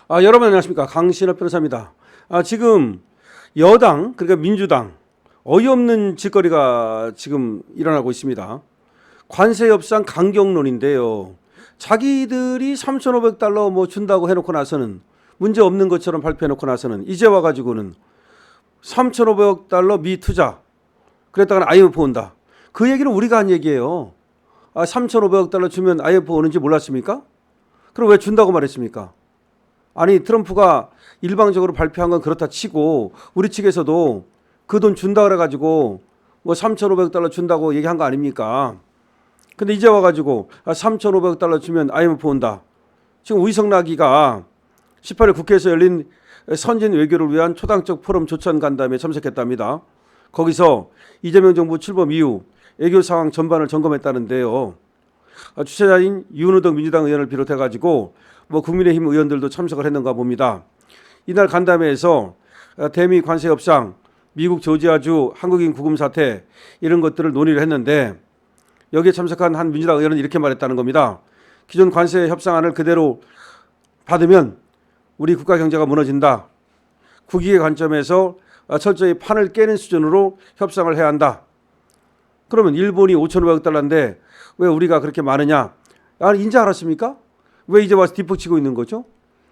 여러분 안녕하십니까. 강신업 변호사입니다. 지금 여당, 그러니까 민주당, 어이없는 짓거리가 지금 일어나고 있습니다. 관세 협상 강경론인데요. 자기들이 3,500달러 뭐 준다고 해놓고 나서는 문제 없는 것처럼 발표해놓고 나서는 이제 와가지고는 3,500달러 미 투자, 그랬다가 IMF 온다. 그 얘기는 우리가 한 얘기예요. 3,500달러 주면 IMF 오는지 몰랐습니까? 그럼 왜 준다고 말했습니까? 아니 트럼프가 일방적으로 발표한 건 그렇다 치고 우리 측에서도 그 돈 준다 그래가지고 뭐 3,500달러 준다고 얘기한 거 아닙니까? 근데 이제 와가지고 3,500달러 주면 IMF 온다. 지금 우이성락이가 18일 국회에서 열린 선진 외교를 위한 초당적 포럼 조천 간담회에 참석했답니다. 거기서 이재명 정부 출범 이후 외교 상황 전반을 점검했다는데요. 주최자인 윤우덕 민주당 의원을 비롯해가지고 뭐 국민의힘 의원들도 참석을 했는가 봅니다. 이날 간담회에서 대미 관세 협상, 미국 조지아주 한국인 구금 사태 이런 것들을 논의를 했는데 여기에 참석한 한 민주당 의원은 이렇게 말했다는 겁니다. 기존 관세 협상안을 그대로 받으면 우리 국가 경제가 무너진다. 국익의 관점에서 철저히 판을 깨는 수준으로 협상을 해야 한다. 그러면 일본이 5,500달러인데 왜 우리가 그렇게 많으냐? 인제 알았습니까? 왜 이제 와서 뒷북치고 있는 거죠?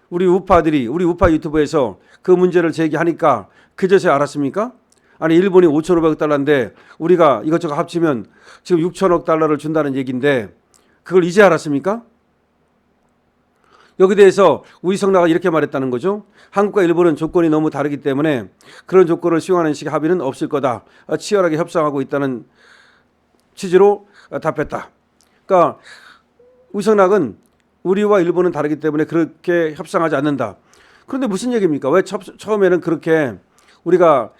우리 우파 유튜브에서 그 문제를 제기하니까 그제서야 알았습니까? 아니 일본이 5,500달러인데 우리가 이것저것 합치면 지금 6천억 달러를 준다는 얘기인데 그걸 이제 알았습니까? 여기 대해서 우이성락가 이렇게 말했다는 거죠. 한국과 일본은 조건이 너무 다르기 때문에 그런 조건을 수용하는 식의 합의는 없을 거다. 치열하게 협상하고 있다는 취지로 답했다. 그러니까 우이성락은 우리와 일본은 다르기 때문에 그렇게 협상하지 않는다. 그런데 무슨 얘기입니까? 왜 처음에는 그렇게 우리가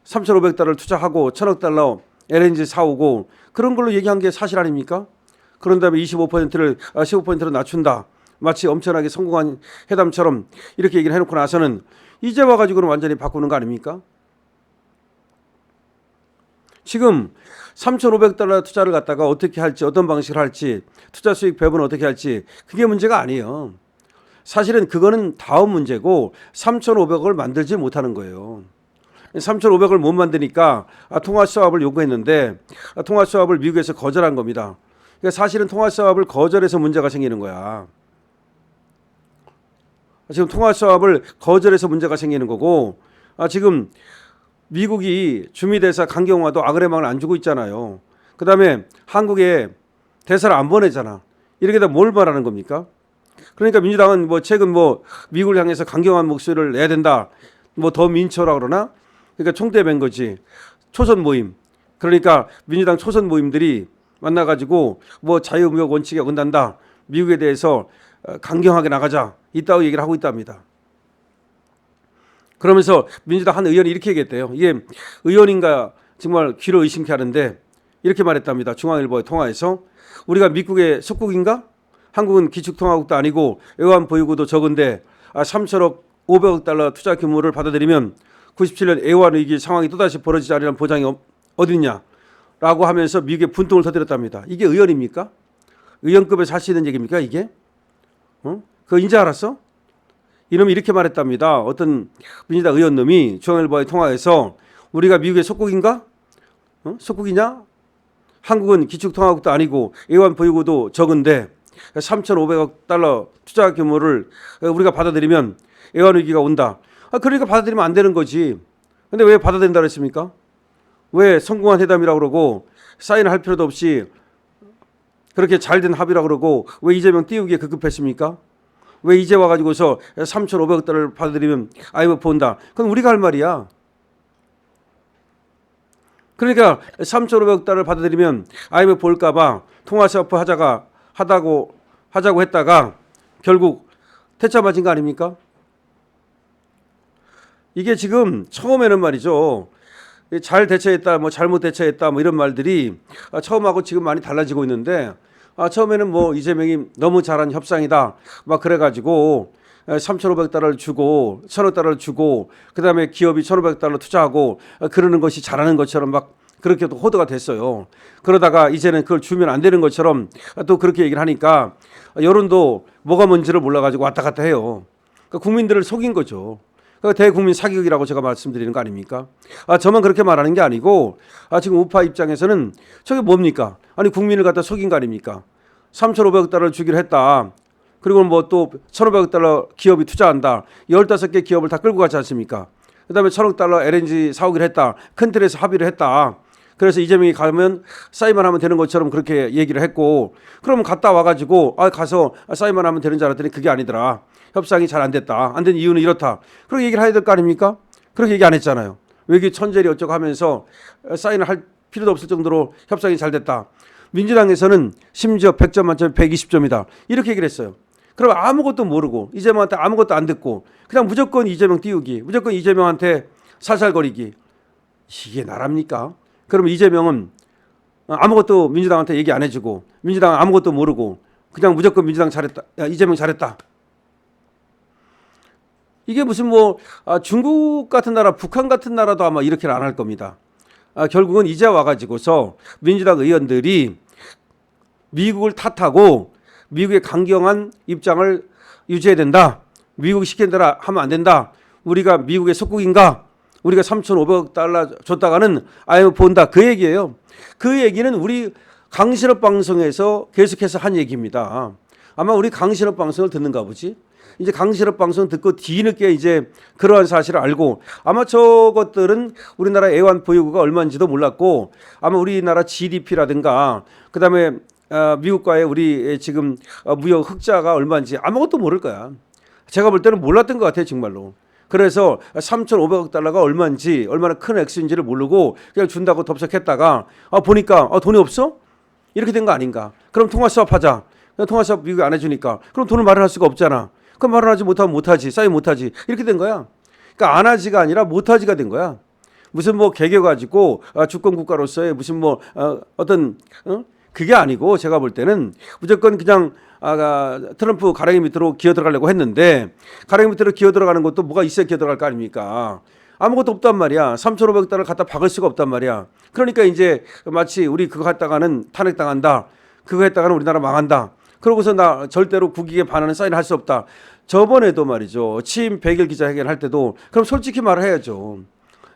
3,500달러를 투자하고 1,000억 달러 LNG 사오고 그런 걸로 얘기한 게 사실 아닙니까? 그런 다음에 15%를 낮춘다. 마치 엄청나게 성공한 회담처럼 이렇게 얘기를 해놓고 나서는 이제 와가지고는 완전히 바꾸는 거 아닙니까? 지금 3,500달러 투자를 갖다가 어떻게 할지, 어떤 방식으로 할지, 투자 수익 배분을 어떻게 할지 그게 문제가 아니에요. 사실은 그거는 다음 문제고 3,500억을 만들지 못하는 거예요. 3,500억을 못 만드니까 통화 수합을 요구했는데 통화 수합을 미국에서 거절한 겁니다. 그러니까 사실은 통화 수합을 거절해서 문제가 생기는 거야. 지금 통화 수합을 거절해서 문제가 생기는 거고 지금 미국이 주미대사 강경화도 아그레망을 안 주고 있잖아요. 그 다음에 한국에 대사를 안 보내잖아. 이렇게 다 뭘 말하는 겁니까? 그러니까 민주당은 뭐 최근 뭐 미국을 향해서 강경한 목소리를 내야 된다. 뭐 더 민초라 그러나? 그러니까 총대 맨 거지. 초선 모임. 그러니까 민주당 초선 모임들이 만나가지고 뭐 자유무역 원칙에 어긋난다. 미국에 대해서 강경하게 나가자. 이따고 얘기를 하고 있답니다. 그러면서 민주당 한 의원이 이렇게 얘기했대요. 이게 의원인가 정말 귀를 의심케 하는데 이렇게 말했답니다. 중앙일보의 통화에서 우리가 미국의 속국인가? 한국은 기축통화국도 아니고 애완보유고도 적은데 3천억 500억 달러 투자 규모를 받아들이면 97년 애완위기 상황이 또다시 벌어지지 않으려는 보장이 어디 있냐? 라고 하면서 미국에 분통을 터뜨렸답니다. 이게 의원입니까? 의원급에서 할 수 있는 얘기입니까 이게? 그거 인제 알았어? 이놈이 이렇게 말했답니다. 어떤 민주당 의원놈이 중앙일보의 통화에서 우리가 미국의 속국인가? 속국이냐? 한국은 기축통화국도 아니고 애완보유고도 적은데 3,500억 달러 투자 규모를 우리가 받아들이면 애완위기가 온다. 그러니까 받아들이면 안 되는 거지. 근데 왜 받아들인다고 했습니까? 왜 성공한 회담이라고 그러고 사인을 할 필요도 없이 그렇게 잘된 합의라고 그러고 왜 이재명 띄우기에 급급했습니까? 왜 이제 와가지고서 3,500억 달러를 받아들이면 IMF 온다. 그건 우리가 할 말이야. 그러니까 3,500억 달러를 받아들이면 IMF 올까 봐 통화수합 하자고 했다가 결국 퇴짜 맞은 거 아닙니까? 이게 지금 처음에는 말이죠. 잘 대처했다, 뭐 잘못 대처했다, 뭐 이런 말들이 처음하고 지금 많이 달라지고 있는데 처음에는 뭐 이재명이 너무 잘한 협상이다, 막 그래가지고 3,500달러를 주고 1,000억 달러를 주고 그다음에 기업이 1,500달러 투자하고 그러는 것이 잘하는 것처럼 막 그렇게 또 호도가 됐어요. 그러다가 이제는 그걸 주면 안 되는 것처럼 또 그렇게 얘기를 하니까 여론도 뭐가 뭔지를 몰라가지고 왔다 갔다 해요. 그러니까 국민들을 속인 거죠. 그러니까 대국민 사기극이라고 제가 말씀드리는 거 아닙니까? 저만 그렇게 말하는 게 아니고 지금 우파 입장에서는 저게 뭡니까? 아니 국민을 갖다 속인 거 아닙니까? 3,500억 달러를 주기로 했다. 그리고 뭐 또 1,500억 달러 기업이 투자한다. 15개 기업을 다 끌고 가지 않습니까? 그다음에 1,000억 달러 LNG 사오기로 했다. 큰 틀에서 합의를 했다. 그래서 이재명이 가면 사인만 하면 되는 것처럼 그렇게 얘기를 했고, 그러면 갔다 와가지고 가서 사인만 하면 되는 줄 알았더니 그게 아니더라. 협상이 잘 안 됐다. 안 된 이유는 이렇다. 그렇게 얘기를 해야 될 거 아닙니까? 그렇게 얘기 안 했잖아요. 외교 천재리 어쩌고 하면서 사인을 할 필요도 없을 정도로 협상이 잘 됐다. 민주당에서는 심지어 100점 만점에 120점이다. 이렇게 얘기를 했어요. 그럼 아무것도 모르고 이재명한테 아무것도 안 듣고 그냥 무조건 이재명 띄우기, 무조건 이재명한테 살살거리기. 이게 나랍니까? 그러면 이재명은 아무것도 민주당한테 얘기 안 해주고 민주당은 아무것도 모르고 그냥 무조건 민주당 잘했다. 이재명 잘했다. 이게 무슨 뭐 중국 같은 나라, 북한 같은 나라도 아마 이렇게는 안 할 겁니다. 결국은 이제 와가지고서 민주당 의원들이 미국을 탓하고 미국의 강경한 입장을 유지해야 된다. 미국이 시킨 대로 하면 안 된다. 우리가 미국의 속국인가? 우리가 3,500억 달러 줬다가는 IMF 온다. 그 얘기예요. 그 얘기는 우리 강신업 방송에서 계속해서 한 얘기입니다. 아마 우리 강신업 방송을 듣는가 보지. 이제 강신업 방송 듣고 뒤늦게 이제 그러한 사실을 알고 아마 저것들은 우리나라 애완 보유고가 얼마인지도 몰랐고 아마 우리나라 GDP라든가 그다음에 미국과의 우리 지금 무역 흑자가 얼마인지 아무것도 모를 거야. 제가 볼 때는 몰랐던 것 같아요, 정말로. 그래서 3,500억 달러가 얼마인지 얼마나 큰 액수인지를 모르고 그냥 준다고 덥석했다가 보니까 돈이 없어? 이렇게 된 거 아닌가? 그럼 통화 수합 하자. 통화 수합 미국이 안 해주니까 그럼 돈을 마련할 수가 없잖아. 그럼 마련하지 못하면 못하지. 사인 못하지. 이렇게 된 거야. 그러니까 안 하지가 아니라 못하지가 된 거야. 무슨 뭐 개겨 가지고 주권 국가로서의 무슨 뭐 어떤 그게 아니고 제가 볼 때는 무조건 그냥 트럼프 가랭이 밑으로 기어 들어가려고 했는데 가랭이 밑으로 기어 들어가는 것도 뭐가 있어야 기어 들어갈 거 아닙니까? 아무것도 없단 말이야. 3,500달러를 갖다 박을 수가 없단 말이야. 그러니까 이제 마치 우리 그거 했다가는 탄핵당한다. 그거 했다가는 우리나라 망한다. 그러고서 나 절대로 국익에 반하는 사인을 할 수 없다. 저번에도 말이죠. 취임 100일 기자회견 할 때도 그럼 솔직히 말을 해야죠.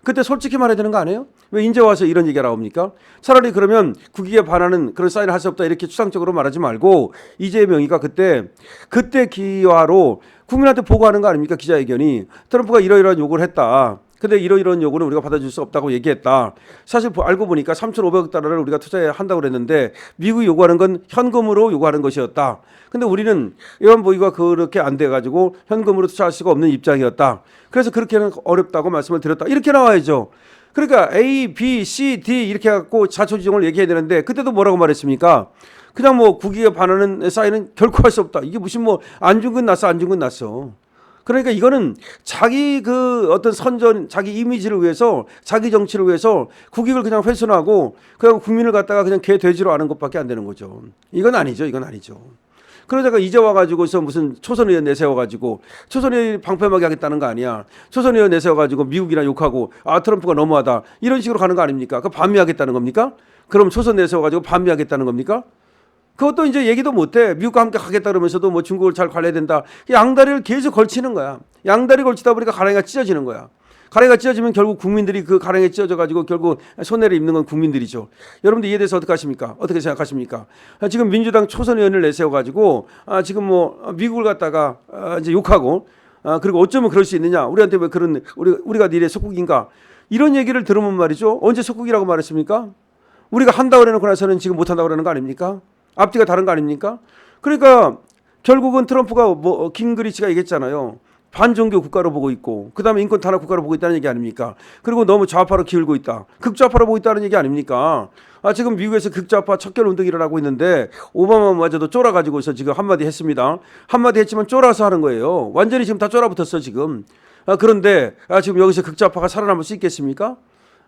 그때 솔직히 말해야 되는 거 아니에요? 왜 이제 와서 이런 얘기가 나옵니까? 차라리 그러면 국익에 반하는 그런 사인을 할 수 없다 이렇게 추상적으로 말하지 말고 이재명이가 그때 기화로 국민한테 보고하는 거 아닙니까? 기자회견이 트럼프가 이러이러한 요구를 했다. 근데 이러이러한 요구는 우리가 받아줄 수 없다고 얘기했다. 사실 알고 보니까 3,500억 달러를 우리가 투자해야 한다고 그랬는데 미국이 요구하는 건 현금으로 요구하는 것이었다. 근데 우리는 애완보유가 그렇게 안 돼가지고 현금으로 투자할 수가 없는 입장이었다. 그래서 그렇게는 어렵다고 말씀을 드렸다. 이렇게 나와야죠. 그러니까 A, B, C, D 이렇게 해갖고 자초지종을 얘기해야 되는데 그때도 뭐라고 말했습니까? 그냥 뭐 국익에 반하는 사인은 결코 할 수 없다. 이게 무슨 뭐 안 준 건 났어, 안 준 건 났어. 그러니까 이거는 자기 그 어떤 선전, 자기 이미지를 위해서, 자기 정치를 위해서 국익을 그냥 훼손하고 그냥 국민을 갖다가 그냥 개 돼지로 하는 것밖에 안 되는 거죠. 이건 아니죠, 이건 아니죠. 그러다가 이제 와가지고서 무슨 초선의원 내세워가지고 초선의원 방패막이 하겠다는 거 아니야. 초선의원 내세워가지고 미국이나 욕하고 트럼프가 너무하다 이런 식으로 가는 거 아닙니까? 그 반미하겠다는 겁니까? 그럼 초선 내세워가지고 반미하겠다는 겁니까? 그것도 이제 얘기도 못해. 미국과 함께 가겠다 그러면서도 뭐 중국을 잘 관리해야 된다. 양다리를 계속 걸치는 거야. 양다리 걸치다 보니까 가랑이가 찢어지는 거야. 가랑이가 찢어지면 결국 국민들이 그 가랑이에 찢어져 가지고 결국 손해를 입는 건 국민들이죠. 여러분들 이에 대해서 어떻게 하십니까? 어떻게 생각하십니까? 지금 민주당 초선 의원을 내세워 가지고 지금 뭐 미국을 갖다가 이제 욕하고 그리고 어쩌면 그럴 수 있느냐? 우리한테 왜 그런 우리가 니네 속국인가? 이런 얘기를 들으면 말이죠. 언제 속국이라고 말했습니까? 우리가 한다고 그래놓고 나서는 지금 못한다고 그러는 거 아닙니까? 앞뒤가 다른 거 아닙니까? 그러니까 결국은 트럼프가 뭐 킹그리치가 얘기했잖아요. 반종교 국가로 보고 있고 그다음에 인권 탄압 국가로 보고 있다는 얘기 아닙니까? 그리고 너무 좌파로 기울고 있다. 극좌파로 보고 있다는 얘기 아닙니까? 지금 미국에서 극좌파 척결 운동이 일어나고 있는데 오바마마저도 쫄아가지고서 지금 한마디 했습니다. 한마디 했지만 쫄아서 하는 거예요. 완전히 지금 다 쫄아붙었어 지금. 그런데 지금 여기서 극좌파가 살아남을 수 있겠습니까?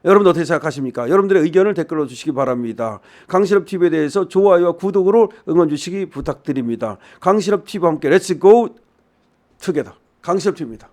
여러분 어떻게 생각하십니까? 여러분들의 의견을 댓글로 주시기 바랍니다. 강신업 TV에 대해서 좋아요와 구독으로 응원 주시기 부탁드립니다. 강신업 TV와 함께 렛츠 고 투게더. 강신업 TV입니다.